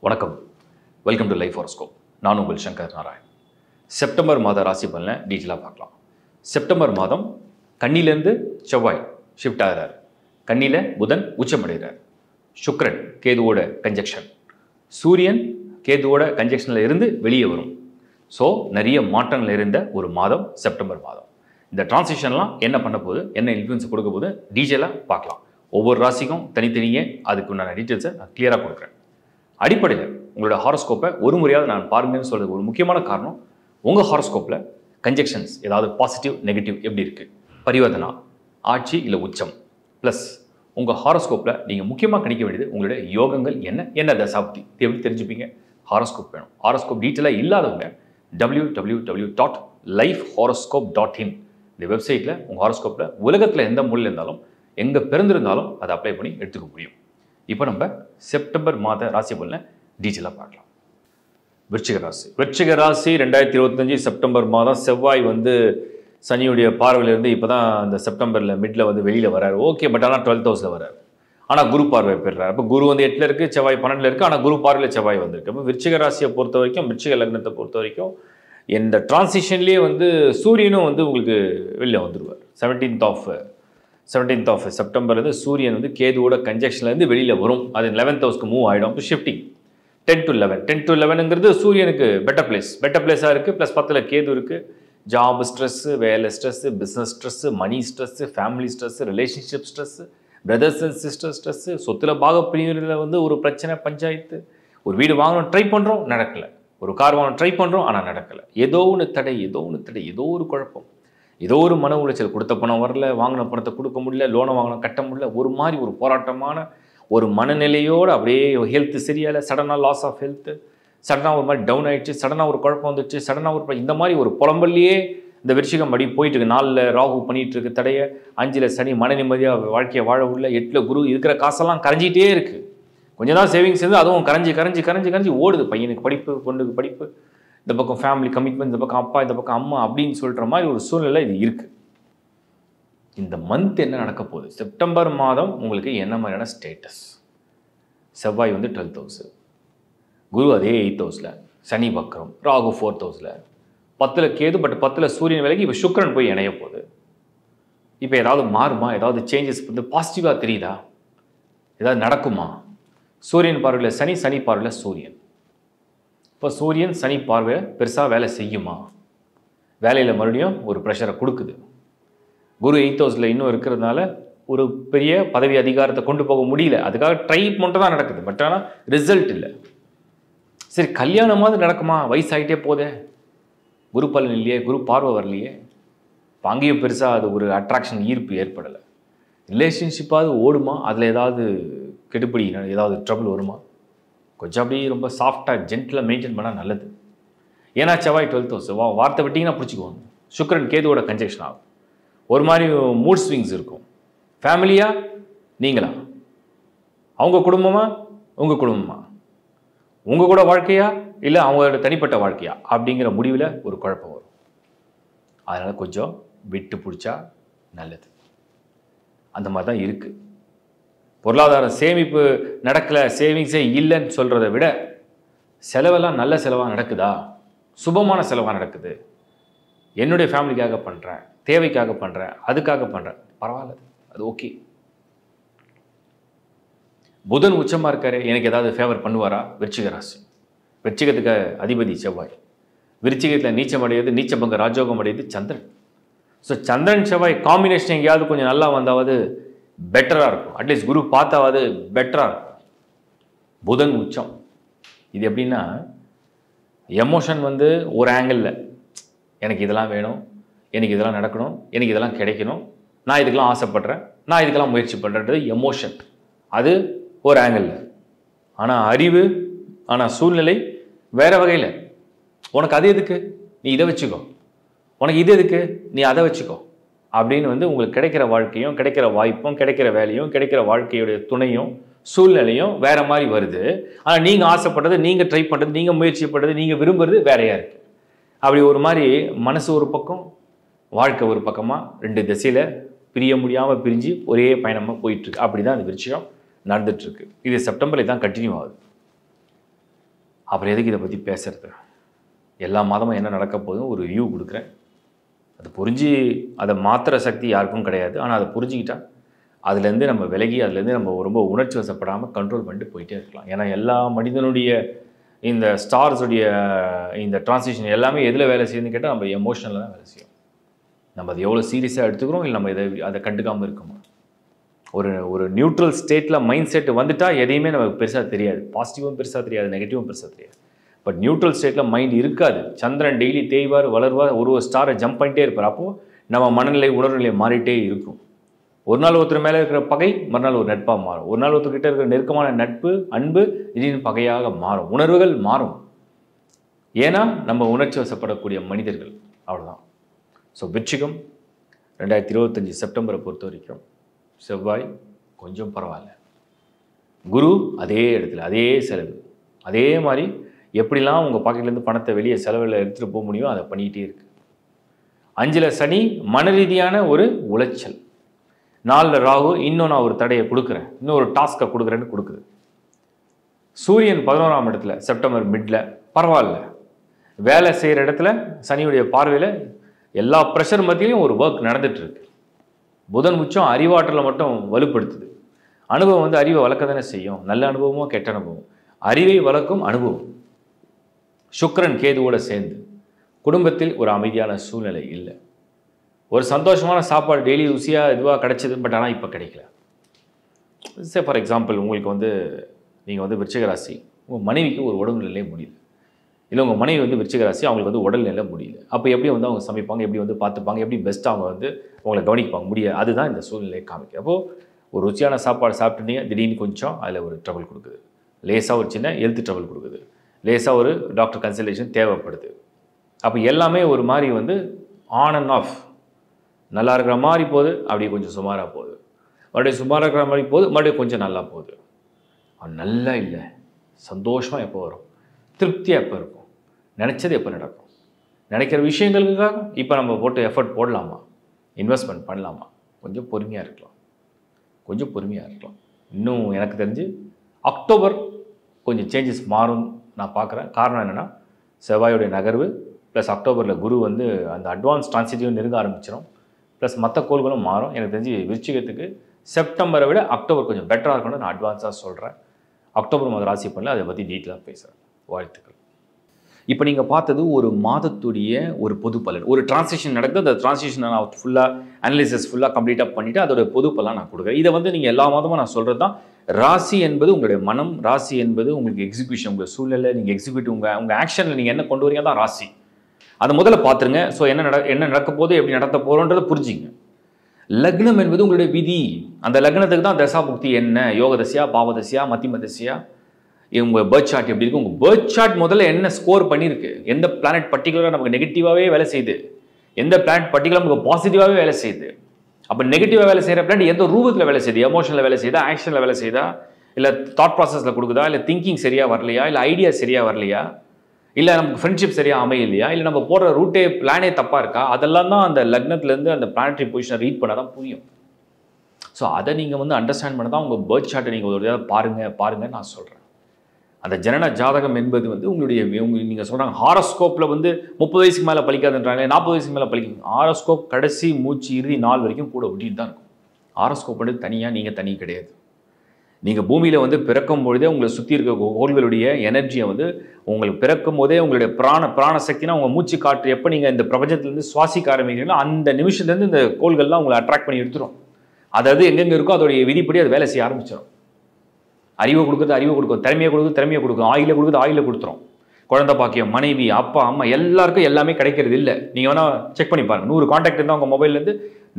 வணக்கம். Welcome to life horoscope. நான் உங்கள் சங்கர் நாராயண். செப்டம்பர் மாத ராசி பலனை டீட்டெயிலாக பார்க்கலாம். செப்டம்பர் மாதம் கன்னியிலேருந்து செவ்வாய் ஷிஃப்ட் ஆகிறார். கன்னியில் புதன் உச்சமடைகிறார். சுக்கிரன் கேதுவோட கன்ஜெக்ஷன், சூரியன் கேதுவோட கன்ஜெக்ஷனில் இருந்து வெளியே வரும். ஸோ நிறைய மாற்றங்கள் இருந்த ஒரு மாதம் செப்டம்பர் மாதம். இந்த டிரான்சிஷன்லாம் என்ன பண்ண போகுது, என்ன இன்ஃப்ளூயன்ஸ் கொடுக்க போகுது டீட்டெயிலாக பார்க்கலாம். ஒவ்வொரு ராசிக்கும் தனித்தனியே அதுக்குண்டான டீட்டெயில்ஸை நான் கிளியராக கொடுக்குறேன். அடிப்படையில் உங்களோட ஹாரோஸ்கோப்பை ஒரு முறையாவது நான் பாருங்கன்னு சொல்கிறது ஒரு முக்கியமான காரணம், உங்கள் ஹாரோஸ்கோப்பில் கன்ஜெக்ஷன்ஸ் ஏதாவது பாசிட்டிவ் நெகட்டிவ் எப்படி இருக்குது, பரிவர்த்தனா, ஆட்சி இல்லை உச்சம், ப்ளஸ் உங்கள் ஹாரோஸ்கோப்பில் நீங்கள் முக்கியமாக கணிக்க வேண்டியது உங்களுடைய யோகங்கள் என்ன தசாப்தி, இது எப்படி தெரிஞ்சுப்பீங்க? ஹாரோஸ்கோப் வேணும். ஹாரோஸ்கோப் டீட்டெயிலாக இல்லாதவங்க www.lifehoroscope.in இந்த வெப்சைட்டில் உங்கள் ஹாரோஸ்கோப்பில் உலகத்தில் எந்த மூலையில் இருந்தாலும் எங்கே பிறந்திருந்தாலும் அதை அப்ளை பண்ணி எடுத்துக்க முடியும். இப்போ நம்ம செப்டம்பர் மாத ராசி பலனை டீட்டெயிலாக பார்க்கலாம். விருச்சிக ராசி. விருச்சிக ராசி 2025 செப்டம்பர் மாதம் செவ்வாய் சனியுடைய பார்வையிலேருந்து இப்போ தான் இந்த செப்டம்பரில் மிடில் வெளியில் வராரு. ஓகே, பட் ஆனால் 12th ஹவுஸில் வராரு. ஆனால் குரு பார்வை பெறுறாரு. இப்போ குரு 8ல் இருக்குது, செவ்வாய் 12ல் இருக்குது. ஆனால் குரு பார்வையில் செவ்வாய் வந்திருக்கு. இப்போ விருச்சிக ராசியை பொறுத்த வரைக்கும், விருச்சிக லக்னத்தை பொறுத்த வரைக்கும் இந்த டிரான்சிஷன்லேயே சூரியனும் உங்களுக்கு வெளியில் வந்துடுவார். 17th ஆஃப் செப்டம்பர் சூரியன் கேதுவோட கன்ஜெக்ஷன்லேருந்து வெளியில் வரும். அது 11th ஹவுஸ்க்கு மூவ் ஆகிடும். இப்போ ஷிஃப்டிங் 10 to 11 சூரியனுக்கு பெட்டர் பிளேஸாக இருக்குது. ப்ளஸ் 10ல் கேது இருக்குது. ஜாப் ஸ்ட்ரெஸ்ஸு, வேலை stress, business stress, money stress, family stress, relationship stress, brothers and sister stress, சொத்தில் பாகப்பிரிவில் ஒரு பிரச்சனை, பஞ்சாயத்து, ஒரு வீடு வாங்கணும் ட்ரை பண்ணுறோம் நடக்கலை, ஒரு கார் வாங்கணும் ட்ரை பண்ணுறோம் ஆனால் நடக்கலை, ஏதோ ஒன்று தடை, ஏதோ ஒரு குழப்பம், ஏதோ ஒரு மன உளைச்சல், கொடுத்த பணம் வரல, வாங்கின பணத்தை கொடுக்க முடியல, லோனை வாங்கின கட்ட முடியல, ஒரு மாதிரி ஒரு போராட்டமான ஒரு மனநிலையோடு அப்படியே ஹெல்த்து சரியாயில்லை, சடனாக லாஸ் ஆஃப் ஹெல்த்து, சடனாக ஒரு மாதிரி டவுன் ஆகிடுச்சு, சடனாக ஒரு குழப்பம் வந்துடுச்சு, சடனாக ஒரு இந்த மாதிரி ஒரு புலம்பல்லையே இந்த விருச்சிகம் படி போயிட்டுருக்கு. 4ல் ராகு பண்ணிகிட்டு இருக்கு தடைய, 5ல் சனி மன நிம்மதியாக வாழ்க்கையை வாழ உள்ள, 8ல் குரு, இருக்கிற காசெல்லாம் கரைஞ்சிட்டே இருக்குது. கொஞ்சம் தான் சேவிங்ஸ் அதுவும் கரைஞ்சி ஓடுது. பையனுக்கு படிப்பு, பொண்ணுக்கு படிப்பு, இந்த பக்கம் ஃபேமிலி கமிட்மெண்ட், இந்த பக்கம் அப்பா, இந்த பக்கம் அம்மா அப்படின்னு சொல்கிற மாதிரி ஒரு சூழ்நிலை இது இருக்குது. இந்த மந்த் என்ன நடக்க போகுது, செப்டம்பர் மாதம் உங்களுக்கு என்ன மாதிரியான ஸ்டேட்டஸ்? செவ்வாய் 12th ஹவுஸ், குரு அதே 8th ஹவுஸில், சனி வக்ரம், ராகு 4th ஹவுஸில், 10ல் கேது, பட் 10ல் சூரியன் விலகி இப்போ சுக்கிரன் போய் இணைய போகுது. இப்போ ஏதாவது மாறுமா, ஏதாவது சேஞ்சஸ் பாசிட்டிவாக தெரியுதா, ஏதாவது நடக்குமா? சூரியன் பார்வையில் சனி, சனி பார்வையில் சூரியன். இப்போ சூரியன் சனி பார்வை பெருசாக வேலை செய்யுமா? வேலையில் மறுபடியும் ஒரு ப்ரெஷரை கொடுக்குது. குரு 8th ஹவுஸில் இன்னும் இருக்கிறதுனால ஒரு பெரிய பதவி அதிகாரத்தை கொண்டு போக முடியல. அதுக்காக ட்ரை மட்டும் தான் நடக்குது, பட் ஆனால் ரிசல்ட் இல்லை. சரி, கல்யாணமாவது நடக்குமா? வயசாகிட்டே போதே, குரு பலன் இல்லையே, குரு பார்வை வரலையே, அங்கேயும் பெருசாக அது ஒரு அட்ராக்ஷன், ஈர்ப்பு ஏற்படலை. ரிலேஷன்ஷிப்பாவது ஓடுமா? அதில் ஏதாவது கெடுபடி, ஏதாவது ட்ரபிள் வருமா? கொஞ்சம் அப்படியே ரொம்ப சாஃப்டாக ஜென்டிலாக மெயின்டைன் பண்ணால் நல்லது. ஏன்னா செவ்வாய் 12th ஹவுஸ், வார்த்தை விட்டிங்கன்னா பிடிச்சிக்குவாங்க. சுக்கிரன் கேதுவோட கன்ஜெக்ஷன் ஆகும். ஒரு மாதிரி மூட் ஸ்விங்ஸ் இருக்கும். ஃபேமிலியா நீங்களா, அவங்க குடும்பமா, உங்கள் குடும்பமா, உங்கள் கூட வாழ்க்கையா இல்லை அவங்களோட தனிப்பட்ட வாழ்க்கையா அப்படிங்கிற முடிவில் ஒரு குழப்பம் வரும். அதனால் கொஞ்சம் விட்டு பிடிச்சா நல்லது. அந்த மாதிரி தான் இருக்குது. பொருளாதார சேமிப்பு நடக்கலை, சேவிங்ஸே இல்லைன்னு சொல்கிறத விட செலவெல்லாம் நல்ல செலவாக நடக்குதா, சுபமான செலவாக நடக்குது, என்னுடைய ஃபேமிலிக்காக பண்ணுறேன், தேவைக்காக பண்ணுறேன், அதுக்காக பண்ணுறேன், பரவாயில்ல, அது ஓகே. புதன் உச்சமாக இருக்காரு, எனக்கு ஏதாவது ஃபேவர் பண்ணுவாரா? விருச்சிக ராசி, விருச்சிகத்துக்கு அதிபதி செவ்வாய், விருச்சிகத்தில் நீச்சம் அடையுது, நீச்சபங்க ராஜயோகம் அடையுது சந்திரன். ஸோ சந்திரன் செவ்வாய் காம்பினேஷன் எங்கேயாவது கொஞ்சம் நல்லா வந்தாவது பெட்டராக இருக்கும். அட்லீஸ்ட் குரு பார்த்தாவது பெட்டராக இருக்கும். புதன் உச்சம் இது எப்படின்னா, எமோஷன் ஒரு ஆங்கிளில் எனக்கு இதெல்லாம் வேணும், எனக்கு இதெல்லாம் நடக்கணும், எனக்கு இதெல்லாம் கிடைக்கணும், நான் இதுக்கெல்லாம் ஆசைப்படுறேன், நான் இதுக்கெல்லாம் முயற்சி பண்ணுறேன்றது எமோஷன், அது ஒரு ஆங்கிளில். ஆனால் அறிவு, ஆனால் சூழ்நிலை வேறு வகையில். உனக்கு அது எதுக்கு, நீ இதை வச்சுக்கோ, உனக்கு இது எதுக்கு, நீ அதை வச்சுக்கோ அப்படின்னு உங்களுக்கு கிடைக்கிற வாழ்க்கையும், கிடைக்கிற வாய்ப்பும், கிடைக்கிற வேலையும், கிடைக்கிற வாழ்க்கையுடைய துணையும், சூழ்நிலையும் வேறு மாதிரி வருது. ஆனால் நீங்கள் ஆசைப்படுறது, நீங்கள் ட்ரை பண்ணுறது, நீங்கள் முயற்சி பண்ணுறது, நீங்கள் விரும்புறது வேறையாக இருக்குது. அப்படி ஒரு மாதிரி மனசு ஒரு பக்கம், வாழ்க்கை ஒரு பக்கமாக, 2 திசையில் பிரிய முடியாமல் பிரிஞ்சு ஒரே பயணமாக போயிட்டுருக்கு. அப்படி தான் அந்த விஷயம் நடந்துகிட்ருக்கு. இது செப்டம்பரில் தான் கண்டினியூ ஆகுது. அப்புறம் எதுக்கு இதை பற்றி பேசுறது? எல்லா மாதமும் என்ன நடக்க போதும் ஒரு வியூ கொடுக்குறேன். அது புரிஞ்சு அதை மாற்றுற சக்தி யாருக்கும் கிடையாது. ஆனால் அதை புரிஞ்சுக்கிட்டா அதுலேருந்து நம்ம விலகி அதுலேருந்து நம்ம ரொம்ப உணர்ச்சி வசப்படாமல் கண்ட்ரோல் பண்ணிட்டு போயிட்டே இருக்கலாம். ஏன்னா எல்லா மனிதனுடைய இந்த ஸ்டார்ஸுடைய இந்த டிரான்சிஷன் எல்லாமே எதில் வேலை செய்யுதுன்னு கேட்டால் நம்ம எமோஷனில் தான் வேலை செய்யும். நம்ம அதை எவ்வளோ சீரியஸாக எடுத்துக்கிறோம், இல்லை நம்ம அதை கண்டுக்காமல் இருக்கோமா? ஒரு நியூட்ரல் ஸ்டேட்டில் மைண்ட் செட் வந்துட்டால் எதையுமே நமக்கு பெருசாக தெரியாது. பாசிட்டிவும் பெருசாக தெரியாது, நெகட்டிவும் பெருசாக தெரியாது. பட் நியூட்ரல் ஸ்டேட்டில் மைண்ட் இருக்காது. சந்திரன் டெய்லி தேய்வார் வளர்வார், ஒரு ஸ்டாரை ஜம்ப் பண்ணிட்டே இருப்பார். அப்போது நம்ம மனநிலை உணர்நிலை மாறிட்டே இருக்கும். ஒரு நாள் ஒருத்தர் மேலே இருக்கிற பகை மறுநாள் ஒரு நட்பாக மாறும். ஒரு நாள் ஒருத்தர்கிட்ட இருக்கிற நெருக்கமான நட்பு அன்பு திடீர்னு பகையாக மாறும். உணர்வுகள் மாறும். ஏன்னா நம்ம உணர்ச்சி வசப்படக்கூடிய மனிதர்கள். அவ்வளோதான். ஸோ விருச்சிகம் 2025 செப்டம்பரை பொறுத்த வரைக்கும் செவ்வாய் கொஞ்சம் பரவாயில்ல. குரு அதே இடத்துல அதே செலவு. அதே மாதிரி எப்படிலாம் உங்கள் பாக்கெட்லேருந்து பணத்தை வெளியே செலவில் எடுத்துகிட்டு போக முடியும் அதை பண்ணிக்கிட்டே இருக்கு. 5ல் சனி மன ரீதியான ஒரு உளைச்சல். 4ல் ராகு இன்னும் நான் ஒரு தடையை கொடுக்குறேன், இன்னும் ஒரு டாஸ்க்கை கொடுக்குறேன்னு கொடுக்குது. சூரியன் 11ஆம் இடத்துல செப்டம்பர் மிட்ல பரவாயில்ல. வேலை செய்கிற இடத்துல சனியுடைய பார்வையில் எல்லா ப்ரெஷர் மத்தியிலையும் ஒரு ஒர்க் நடந்துகிட்ருக்கு. புதன் உச்சம் அறிவாற்றலை மட்டும் வலுப்படுத்துது. அனுபவம் வந்து அறிவை வளர்க்க தானே செய்யும். நல்ல அனுபவமோ கெட்ட அனுபவம், அறிவை வளர்க்கும் அனுபவம். சுக்கிரன் கேதுவோட சேர்ந்து குடும்பத்தில் ஒரு அமைதியான சூழ்நிலை இல்லை. ஒரு சந்தோஷமான சாப்பாடு டெய்லி ருசியாக இதுவாக கிடைச்சிது, பட் ஆனால் இப்போ கிடைக்கல. சே ஃபார் எக்ஸாம்பிள், உங்களுக்கு வந்து நீங்கள் வந்து விருச்சிக ராசி, உங்கள் மனைவிக்கு ஒரு உடல்நிலை முடியல, இல்லை உங்கள் மனைவி வந்து விருச்சிக ராசி, அவங்களுக்கு வந்து உடல்நிலை முடியல. அப்போ எப்படி வந்து அவங்க சமைப்பாங்க, எப்படி வந்து பார்த்துப்பாங்க, எப்படி பெஸ்ட்டாக அவங்க வந்து உங்களை கவனிப்பாங்க முடியாது. அதுதான் இந்த சூழ்நிலையை காமிக்கும். அப்போது ஒரு ருச்சியான சாப்பாடு சாப்பிட்டுட்டீங்க, திடீர்னு கொஞ்சம் அதில் ஒரு ட்ரபிள் கொடுக்குது. லேசாக ஒரு சின்ன ஹெல்த் ட்ரபிள் கொடுக்குது. லேசாக ஒரு டாக்டர் கன்சல்டேஷன் தேவைப்படுது. அப்போ எல்லாமே ஒரு மாதிரி வந்து ஆன் அண்ட் ஆஃப். நல்லா இருக்கிற மாதிரி போகுது, அப்படியே கொஞ்சம் சுமாராக போகுது, மறுபடியும் சுமாராக இருக்கிற மாதிரி போகுது, மறுபடியும் கொஞ்சம் நல்லா போகுது. நல்லா இல்லை. சந்தோஷமாக எப்போ வரும், திருப்தியாக எப்போ இருக்கும், நினச்சது எப்போ நடக்கும், நினைக்கிற விஷயங்களுக்காக இப்போ நம்ம போட்டு எஃபர்ட் போடலாமா, இன்வெஸ்ட்மெண்ட் பண்ணலாமா? கொஞ்சம் பொறுமையாக இருக்கலாம், கொஞ்சம் பொறுமையாக இருக்கலாம். இன்னும் எனக்கு தெரிஞ்சு அக்டோபர் கொஞ்சம் சேஞ்சஸ் மாறும் நான் பார்க்குறேன். காரணம் என்னென்னா செவ்வாயுடைய நகர்வு ப்ளஸ் அக்டோபரில் குரு வந்து அந்த அட்வான்ஸ் டிரான்சிட்டிவ் நெருங்க ஆரம்பிச்சிடும். ப்ளஸ் மற்ற கோள்களும் மாறும். எனக்கு தெரிஞ்சு விருச்சிகத்துக்கு செப்டம்பரை விட அக்டோபர் கொஞ்சம் பெட்டராக இருக்கணும்னு நான் அட்வான்ஸாக சொல்கிறேன். அக்டோபர் முதல் ராசி பண்ணல, அதை பற்றி டீட்டெயிலாக பேசுகிறேன். வாழ்த்துக்கள். இப்போ நீங்கள் பார்த்தது ஒரு மாதத்துடைய ஒரு பொது பலன். ஒரு டிரான்சிஷன் நடக்குது, அந்த டிரான்சிஷனை நான் ஃபுல்லாக அனலிசிஸ் ஃபுல்லாக கம்ப்ளீட்டாக பண்ணிவிட்டு அதோட பொது பலன் நான் கொடுக்குறேன். இதை வந்து நீங்கள் எல்லா மாதமும் நான் சொல்கிறது தான். ராசி என்பது உங்களுடைய மனம், ராசி என்பது உங்களுக்கு எக்ஸிக்யூஷன், உங்கள் சூழ்நிலை, நீங்கள் எக்ஸிக்யூட் உங்கள் ஆக்ஷனில் நீங்கள் என்ன கொண்டு வரீங்க தான் ராசி. அதை முதல்ல பார்த்துருங்க. ஸோ என்ன நடக்க போது, எப்படி நடத்த போகிறோன்றதை புரிஞ்சிங்க. லக்னம் என்பது உங்களுடைய விதி. அந்த லக்னத்துக்கு தான் தசாபுக்தி என்ன, யோக தசையா, பாவதசையா, மத்திம தசையா, உங்கள் பேர்த் சார்ட் எப்படி இருக்குது, உங்கள் பேர்த் சார்ட் முதல்ல என்ன ஸ்கோர் பண்ணியிருக்கு, எந்த பிளானட் பர்டிகுலராக நமக்கு நெகட்டிவாகவே வேலை செய்யுது, எந்த பிளானட் பர்டிகுலர் நமக்கு பாசிட்டிவாகவே வேலை செய்யுது. அப்போ நெகட்டிவாக வேலை செய்கிற பிளானட் எந்த ரூபத்தில் வேலை செய்யுது, எமோஷனில் வேலை செய்யுதா, ஆக்ஷனில் வேலை செய்யுதா, இல்லை தாட் ப்ராசஸில் கொடுக்குதா, இல்லை திங்கிங் சரியாக வரலையா, இல்லை ஐடியா சரியாக வரலையா, இல்லை நமக்கு ஃப்ரெண்ட்ஷிப் சரியாக அமையலையா, இல்லை நம்ம போடுற ரூட்டே பிளானே தப்பாக இருக்கா, அதெல்லாம் தான் அந்த லக்னத்துலேருந்து அந்த பிளானட்டரி பொசிஷனை ரீட் பண்ணால் தான் புரியும். ஸோ அதை நீங்கள் வந்து அண்டர்ஸ்டாண்ட் பண்ண தான் உங்கள் பேர்த் சார்ட்டை நீங்கள் ஒரு தடவை பாருங்க நான் சொல்கிறேன். அந்த ஜனன ஜாதகம் என்பது வந்து உங்களுடைய நீங்கள் சொல்கிறாங்க ஹாரோஸ்கோப்பில் வந்து 30 வயசுக்கு மேலே பலிக்காதுன்றாங்க, 40 வயசுக்கு மேலே பலிக்கும். ஹாரோஸ்கோப் கடைசி மூச்சு இறுதி நாள் வரைக்கும் கூட ஒட்டிட்டு தான் இருக்கும். ஹாரோஸ்கோப் வந்து தனியாக நீங்கள் தனி கிடையாது. நீங்கள் பூமியில் வந்து பிறக்கும் பொழுதே உங்களை சுற்றி இருக்க கோள்களுடைய எனர்ஜியை வந்து உங்களுக்கு பிறக்கும் போதே உங்களுடைய பிராண சக்தினா உங்கள் மூச்சு காற்று எப்போ நீங்கள் இந்த பிரபஞ்சத்துலேருந்து சுவாசிக்க ஆரம்பிக்கிறீங்களோ அந்த நிமிஷத்துலேருந்து இந்த கோள்கள்லாம் உங்களை அட்ராக்ட் பண்ணி எடுத்துரும். அதாவது எங்கெங்கே இருக்கோ அதோடைய விதிப்படி அது வேலை செய்ய ஆரம்பிச்சிடும். அறிவை கொடுக்கும், திறமையை கொடுக்கும், ஆயில கொடுக்குறது ஆயில கொடுத்துரும். குழந்தை பாக்கியம், மனைவி, அப்பா, அம்மா எல்லாருக்கும் எல்லாமே கிடைக்கிறது இல்லை. நீங்கள் வேணால் செக் பண்ணி பாருங்கள். 100 கான்டாக்ட் இருந்தால் உங்கள் மொபைல்லேருந்து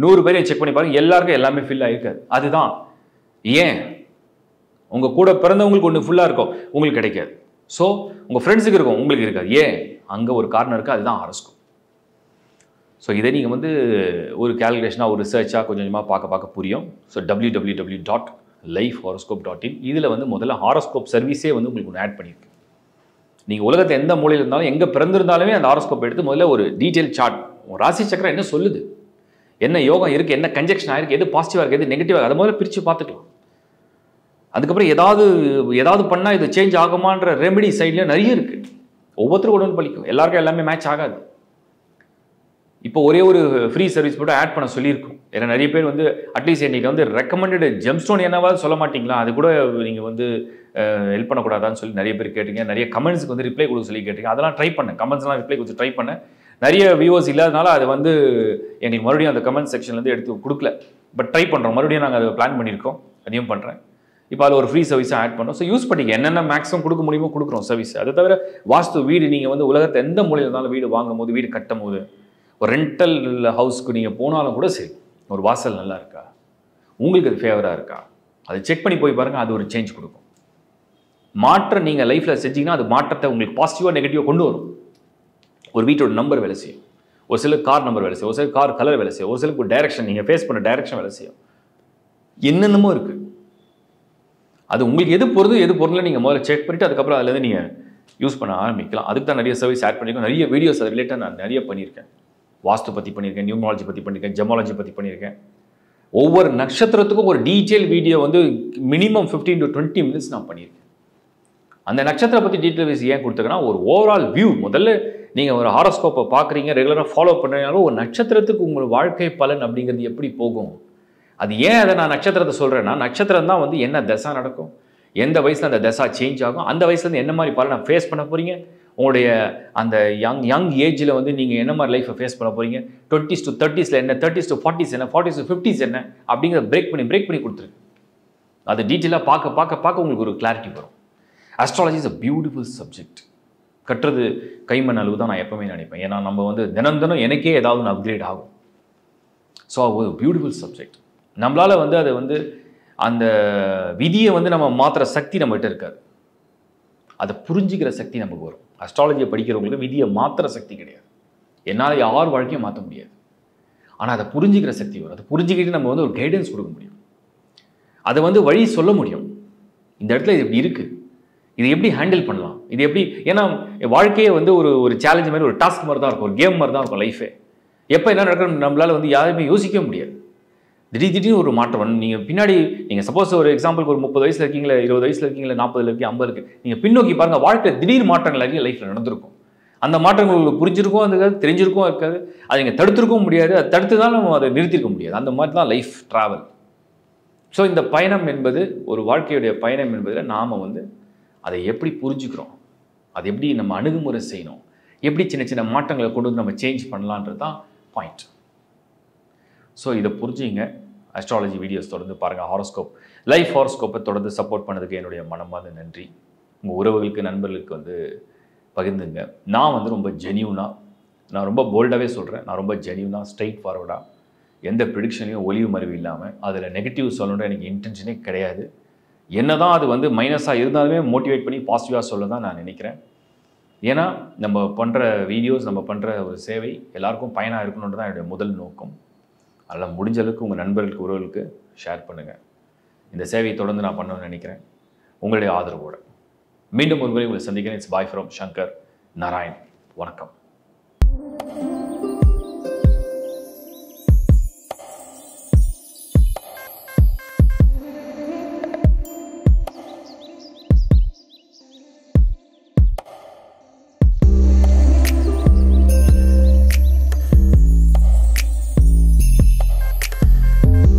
100 பேரையும் செக் பண்ணி பாருங்கள், எல்லாருக்கும் எல்லாமே ஃபில் ஆகிருக்காது. அதுதான் ஏன் உங்கள் கூட பிறந்தவங்களுக்கு ஒன்று ஃபுல்லாக இருக்கும், உங்களுக்கு கிடைக்காது. ஸோ உங்கள் ஃப்ரெண்ட்ஸுக்கு இருக்கும், உங்களுக்கு இருக்காது. ஏன் அங்கே ஒரு காரணம் இருக்குது, அதுதான் ஹாரோஸ்கோப். ஸோ இதை நீங்கள் வந்து ஒரு கேல்குலேஷனாக ஒரு ரிசர்ச்சாக கொஞ்சம் கொஞ்சமாக பார்க்க புரியும். ஸோ www.lifehoroscope.in இதில் வந்து முதல்ல ஹாரோஸ்கோப் சர்வீஸே வந்து உங்களுக்கு ஒன்று ஆட் பண்ணியிருக்கு. நீங்கள் உலகத்தை எந்த மூலையில் இருந்தாலும் எங்கே பிறந்திருந்தாலுமே அந்த ஹாரோஸ்கோப் எடுத்து முதல்ல ஒரு டீட்டெயில் சார்ட், உங்கள் ராசி சக்கரம் என்ன சொல்லுது, என்ன யோகம் இருக்குது, என்ன கன்ஜெக்ஷன் ஆயிருக்கு, எது பாசிட்டிவாக இருக்குது, எது நெகட்டிவாக, அதை முதல்ல பிரித்து பார்த்துக்கலாம். அதுக்கப்புறம் ஏதாவது பண்ணால் இது சேஞ்ச் ஆகுமான்ற ரெமெடி சைடில் நிறைய இருக்குது. ஒவ்வொருத்தரும் ஒன்று பலிக்கும், எல்லாருக்கும் எல்லாமே மேட்ச் ஆகாது. இப்போ ஒரே ஒரு ஃப்ரீ சர்வீஸ் மட்டும் ஆட் பண்ண சொல்லியிருக்கோம். ஏன்னா நிறைய பேர் வந்து அட்லீஸ்ட் இன்னைக்கு வந்து ரெக்கமெண்டட் ஜெம்ஸ்டோன் என்னவாது சொல்ல மாட்டிங்களா, அது கூட நீங்கள் வந்து ஹெல்ப் பண்ணக்கூடாதான்னு சொல்லி நிறைய பேர் கேட்டீங்க. நிறைய கமெண்ட்ஸுக்கு வந்து ரிப்ளை கொடுக்க சொல்லி கேட்டீங்க. அதெல்லாம் ட்ரை பண்ணேன், கமெண்ட்ஸ்லாம் ரிப்ளை கொடுத்து ட்ரை பண்ணேன். நிறைய வியூவர்ஸ் இல்லாதனால அது வந்து எங்களுக்கு மறுபடியும் அந்த கமெண்ட் செக்ஷன்லேருந்து எடுத்து கொடுக்கல. பட் ட்ரை பண்ணுறோம், மறுபடியும் நாங்கள் அதை பிளான் பண்ணியிருக்கோம், அதையும் பண்ணுறேன். இப்போ அதில் ஒரு ஃப்ரீ சர்வீஸாக ஆட் பண்ணோம். ஸோ யூஸ் பண்ணிக்க, என்னென்ன மேக்ஸிமம் கொடுக்க முடியுமோ கொடுக்குறோம் சர்வீஸ். அதை தவிர வாஸ்து வீடு நீங்கள் வந்து உலகத்தை எந்த மூலையில் இருந்தாலும் வீடு வாங்கும் போது, வீடு கட்டும் போது, ஒரு ரெண்டல் ஹவுஸ்க்கு நீங்கள் போனாலும் கூட சரி, ஒரு வாசல் நல்லா இருக்கா, உங்களுக்கு அது ஃபேவராக இருக்கா, அதை செக் பண்ணி போய் பாருங்கள். அது ஒரு சேஞ்ச் கொடுக்கும். மாற்றம் நீங்கள் லைஃப்பில் செஞ்சீங்கன்னா அது மாற்றத்தை உங்களுக்கு பாசிட்டிவாக நெகட்டிவாக கொண்டு வரும். ஒரு வீட்டோட நம்பர் வேலை செய்யும், ஒரு சிலருக்கு கார் நம்பர் வேலை செய்யும், ஒரு சிலருக்கு கார் கலர் வேலை செய்யும், ஒரு சிலருக்கு ஒரு டைரக்ஷன், நீங்கள் ஃபேஸ் பண்ண டைரக்ஷன் வேலை செய்யும். என்னென்னமோ இருக்குது. அது உங்களுக்கு எது பொருள் நீங்கள் முதல்ல செக் பண்ணிவிட்டு அதுக்கப்புறம் அதுலேருந்து நீங்கள் யூஸ் பண்ண ஆரம்பிக்கலாம். அதுக்கு தான் நிறைய சர்வீஸ் ஆட் பண்ணியிருக்கோம். நிறைய வீடியோஸ் அது ரிலேட்டாக நான் நிறைய பண்ணியிருக்கேன். வாஸ்து பற்றி பண்ணியிருக்கேன், நியூமராலஜி பற்றி பண்ணியிருக்கேன், ஜெமாலஜி பற்றி பண்ணியிருக்கேன். ஒவ்வொரு நட்சத்திரத்துக்கும் ஒரு டீட்டெயில் வீடியோ வந்து மினிமம் 15 to 20 minutes நான் பண்ணியிருக்கேன். அந்த நட்சத்திரம் பற்றி டீட்டெயில் ஏன் கொடுத்துருக்கேன்னா, ஒரு ஓவரால் வியூ. முதல்ல நீங்கள் ஒரு ஹாரோஸ்கோப்பை பார்க்குறீங்க, ரெகுலராக ஃபாலோ பண்ணுறீங்களோ, ஒரு நட்சத்திரத்துக்கு உங்கள் வாழ்க்கை பலன் அப்படிங்கிறது எப்படி போகும். அது ஏன் அதை நான் நட்சத்திரத்தை சொல்கிறேன்னா, நட்சத்திரம் தான் வந்து என்ன தசா நடக்கும், எந்த வயசில் அந்த தசா சேஞ்ச் ஆகும், அந்த வயசுலேருந்து என்ன மாதிரி பலனை ஃபேஸ் பண்ண போகிறீங்க, உங்களுடைய அந்த யங் ஏஜில் வந்து நீங்கள் என்ன மாதிரி லைஃப்பை ஃபேஸ் பண்ண போகிறீங்க, 20s to 30s என்ன, 30s to 40s என்ன, 40s to 50s என்ன அப்படிங்கிறத பிரேக் பண்ணி கொடுத்துருக்கு. அது டீட்டெயிலாக பார்க்க உங்களுக்கு ஒரு கிளாரிட்டி வரும். Astrology is a beautiful subject. கட்டுறது கைமண் அளவு தான் நான் எப்பவுமே நினைப்பேன். ஏன்னா நம்ம வந்து தினம் எனக்கே ஏதாவது ஒன்று அப்கிரேட் ஆகும். ஸோ ஒரு பியூட்டிஃபுல் சப்ஜெக்ட். நம்மளால் வந்து அதை வந்து அந்த விதியை வந்து நம்ம மாற்றுற சக்தி நம்மகிட்ட இருக்காது. அதை புரிஞ்சுக்கிற சக்தி நமக்கு வரும். அஸ்ட்ராலஜியை படிக்கிறவங்களுக்கு விதியை மாற்றுற சக்தி கிடையாது. என்னால் யார் வாழ்க்கையும் மாற்ற முடியாது. ஆனால் அதை புரிஞ்சுக்கிற சக்தி வரும். அதை புரிஞ்சுக்கிட்டு நம்ம வந்து ஒரு கைடன்ஸ் கொடுக்க முடியும். அதை வந்து வழி சொல்ல முடியும். இந்த இடத்துல இது இப்படி இருக்குது, இது எப்படி ஹேண்டில் பண்ணலாம், இது எப்படி. ஏன்னா வாழ்க்கையே வந்து ஒரு சேலஞ்ச் மாதிரி, ஒரு டாஸ்க் மாதிரி தான் இருக்கும், ஒரு கேம் மாதிரி தான் இருக்கும் லைஃபே. எப்போ என்ன நடக்கணும் நம்மளால் வந்து யாருமே யோசிக்க முடியாது. திடீர்னு ஒரு மாற்றம் வந்து நீங்கள் பின்னாடி, நீங்கள் சப்போஸ் ஒரு எக்ஸாம்பிளுக்கு ஒரு 30 வயசில் இருக்கீங்களா, 20 வயசில் இருக்கீங்களா, 40 இருக்கீங்க, 50 இருக்குது, நீங்கள் பின்னோக்கி பாருங்கள், வாழ்க்கையில் திடீர் மாற்றங்கள் நிறைய லைஃப்பில் நடந்திருக்கும். அந்த மாற்றங்கள் உங்களுக்கு புரிஞ்சிருக்கும், அது தெரிஞ்சிருக்கும் இருக்காது, அதை நீங்கள் தடுத்துருக்கவும் முடியாது, அதை தடுத்து தான் நம்ம அதை நிறுத்திருக்க முடியாது. அந்த மாதிரி தான் லைஃப் ட்ராவல். ஸோ இந்த பயணம் என்பது, ஒரு வாழ்க்கையுடைய பயணம் என்பதில் நாம் வந்து அதை எப்படி புரிஞ்சுக்கிறோம், அதை எப்படி நம்ம அணுகுமுறை செய்யணும், எப்படி சின்ன மாற்றங்களை கொண்டு வந்து நம்ம சேஞ்ச் பண்ணலான்றது தான் பாயிண்ட். ஸோ இதை புரிஞ்சுங்க. அஸ்ட்ராலஜி வீடியோஸ் தொடர்ந்து பாருங்கள். ஹாரோஸ்கோப், லைஃப் ஹாரோஸ்கோப்பை தொடர்ந்து சப்போர்ட் பண்ணதுக்கு என்னுடைய மனமார்ந்த நன்றி. உங்கள் உறவுகளுக்கு, நண்பர்களுக்கு வந்து பகிர்ந்துங்க. நான் வந்து ரொம்ப ஜென்யூனாக, நான் ரொம்ப போல்டாகவே சொல்கிறேன், நான் ரொம்ப ஜென்யூனாக, ஸ்ட்ரைட் ஃபார்வர்டாக, எந்த ப்ரிடிக்ஷனையும் ஒளிவு மறைவு இல்லாமல், அதில் நெகட்டிவ் சொல்லணுன்ற எனக்கு இன்டென்ஷனே கிடையாது. என்ன தான் அது வந்து மைனஸாக இருந்தாலுமே மோட்டிவேட் பண்ணி பாசிட்டிவாக சொல்ல தான் நான் நினைக்கிறேன். ஏன்னா நம்ம பண்ணுற வீடியோஸ், நம்ம பண்ணுற ஒரு சேவை எல்லாருக்கும் பயனாக இருக்கணுன்றது தான் என்னுடைய முதல் நோக்கம். அதெல்லாம் முடிஞ்ச அளவுக்கு உங்கள் நண்பர்களுக்கு, உறவுகளுக்கு ஷேர் பண்ணுங்கள். இந்த சேவையை தொடர்ந்து நான் பண்ணணும்னு நினைக்கிறேன், உங்களுடைய ஆதரவோடு. மீண்டும் ஒரு முறை உங்களை சந்திக்கிறேன். It's bye from Shankar Narayan. வணக்கம்.